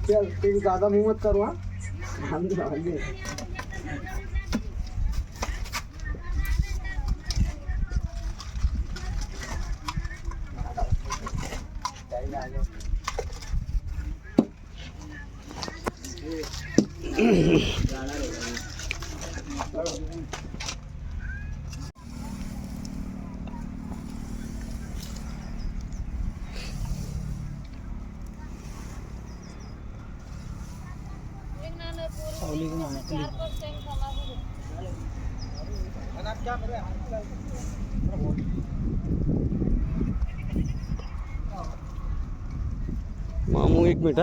चल तू ज्यादा मुंह मत करो। हम मामू एक मिनट।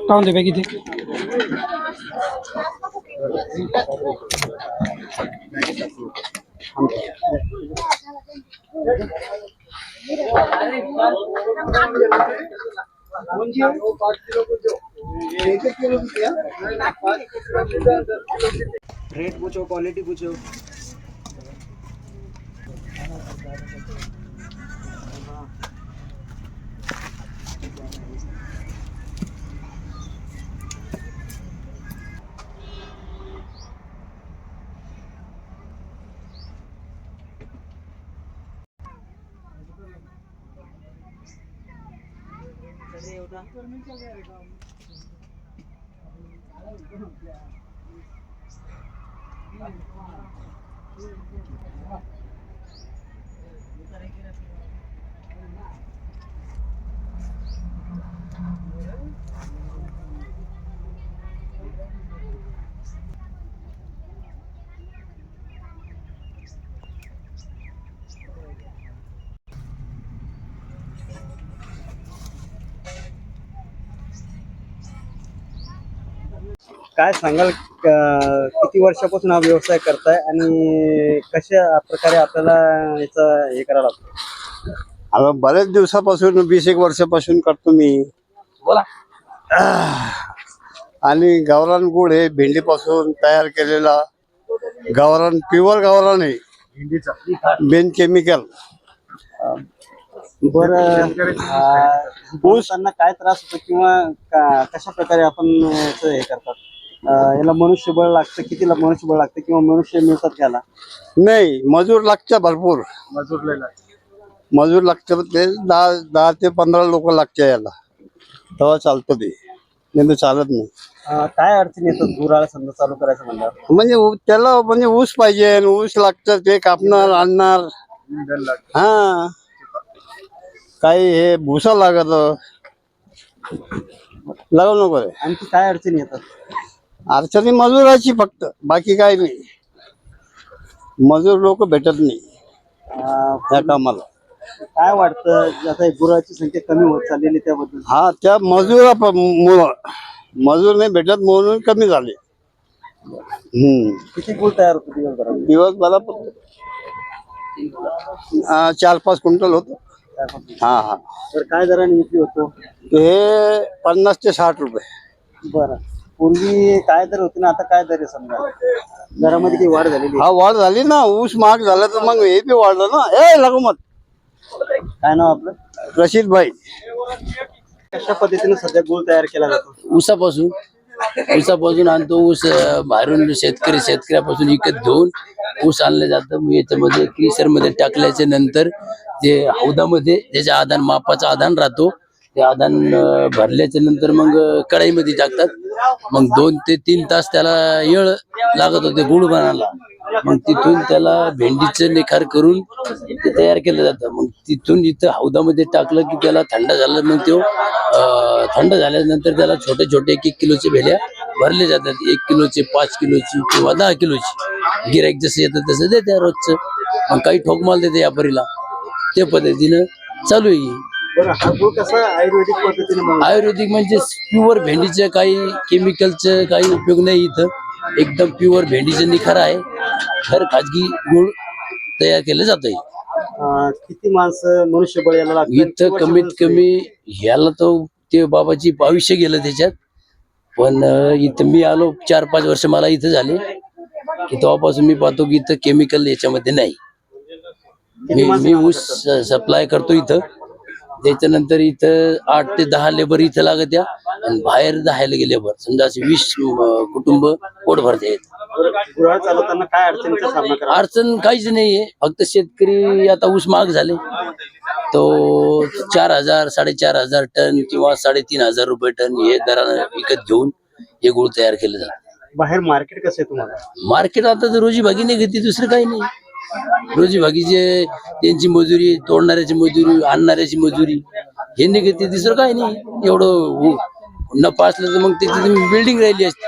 काउन दे किती रेट पूछो, क्वालिटी पूछो। काय सांगाल, किती वर्षापासून हा व्यवसाय करताय आणि कशा प्रकारे आपल्याला याचं हे करावं लागतं? आता बरेच दिवसापासून 20-1 वर्षापासून करतो मी। बोला। आणि गावरान गुळ हे भेंडीपासून तयार केलेला गावरान, प्युअर गावरान आहे, बिन केमिकल। बरं, त्यांना काय त्रास होतो किंवा कशा प्रकारे आपण याचं हे करतात? याला मनुष्यबळ लागतं, कितीला मनुष्यबळ लागतं किंवा मनुष्य मिळतात त्याला? नाही, मजूर लागतं भरपूर। मजूर लागतं, ते 10 ते 15 लोक लागते याला, तेव्हा चालतं ते, नाही तर चालत नाही। काय अडचणी येतात गुराळ समजा चालू करायचं म्हणलं? म्हणजे त्याला म्हणजे ऊस पाहिजे, ऊस लागतं, ते कापणार आणणार। हा, काही हे भुसा लागत, लागू नको रे। आणखी काय अडचणी येतात? अडचणी मजुराची फक्त, बाकी काही नाही। मजूर लोक भेटत नाही त्या कामाला। काय वाटतं आता गुराची संख्या कमी होत चाललेली त्याबद्दल? हा, त्या मजूर नाही भेटत म्हणून कमी झाले। किती गुळ तयार होतो दिवसभरात? दिवसभरात 4-5 क्विंटल होतो। हा। तर काय दराने विक्री होतो? हे 50 ते 60 रुपये। बरं, पूर्वी काय दर होते ना आता काय दर आहे समजा दरामध्ये काही वाढ झालेली हा वाढ झाली ना, ऊस महाग झाला तर मग हे बी वाढलं ना. ए लागू मत आहे? काय नाव आपलं? रशीद भाई. कशा पद्धतीने सध्या गुळ तयार केला जातो? ऊसापासून आणतो. ऊस बाहेरून शेतकऱ्यापासून विकत घेऊन ऊस आणलं जातं. मग याच्यामध्ये क्रिशर मध्ये टाकल्याच्या नंतर ते हौदामध्ये त्याचे आधान मापाचा आधान राहतो. ते आधान भरल्याच्या नंतर मग कढाईमध्ये टाकतात. मग 2 ते 3 तास त्याला येळ लागत होते गुळ बनायला. मग तिथून त्याला भेंडीचं निखार करून ते तयार केलं जातं. मग तिथून इथं हौदामध्ये टाकलं की त्याला थंड झालं. मग तो थंड झाल्यानंतर त्याला छोटे छोटे 1-1 किलोचे भेल्या भरले जातात. 1 किलोचे, 5 किलोची किंवा 10 किलोची. गिराईक जसं येतं तसं देते रोजचं. मग काही ठोकमाल देते व्यापारीला. त्या पद्धतीनं चालू आहे. बरं, हा गुळ कसा आयुर्वेदिक पद्धतीने बनवला? आयुर्वेदिक म्हणजे प्युअर भेंडीचं, काही केमिकलचं काही उपयोग नाही इथं. एकदम प्युअर भेंडीचं निखार आहे. हर खाजगी गुळ तयार केलं जात आहे. किती माणसं मनुष्यबळ याला लागतं? इथं कमीत कमी ह्याला तो ते बाबाची भविष्य गेलं त्याच्यात. पण इथं मी आलो 4-5 वर्ष मला इथं झाले की तेव्हापासून मी पाहतो की इथं केमिकल याच्यामध्ये नाही. मी ऊस सप्लाय करतो इथं. त्याच्यानंतर इथं 8 ते 10 लेबर इथं लागत या आणि बाहेर 10 लेबर. समजा असे 20 कुटुंब पोट भरते. गुराळ चालवताना काय अडचणीचा सामना करा? अडचण काहीच नाहीये. फक्त शेतकरी आता ऊस महाग झाले तो 4,000, 4,500 टन किंवा 3,500 रुपये टन हे दरानं विकत घेऊन हे गुळ तयार केलं जातं. बाहेर मार्केट कसं आहे तुम्हाला? मार्केट आता तर रोजी भागी नाही घेते, दुसरं काही नाही. रोजी भागीचे त्यांची मजुरी, तोडणाऱ्याची मजुरी, आणणाऱ्याची मजुरी हे नाही घेते, दुसरं काही नाही. एवढं नफा असलं तर मग त्याची बिल्डिंग राहिली असते.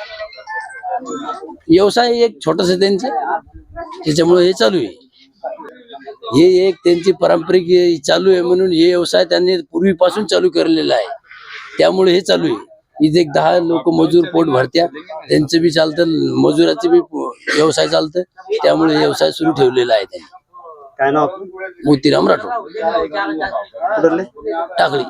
व्यवसाय एक छोटासा त्यांचं, त्याच्यामुळे हे चालू आहे. हे एक त्यांची पारंपरिक चालू आहे म्हणून हे व्यवसाय त्यांनी पूर्वीपासून चालू केलेला आहे. त्यामुळे हे चालू आहे. इथे 10 लोक मजूर पोट भरत्या, त्यांचं बी चालतं, मजुराचं बी व्यवसाय चालतं. त्यामुळे व्यवसाय सुरू ठेवलेला आहे त्यांनी. काय नाव आपलं? मोतीराम राठोड, कुठले? टाकळी.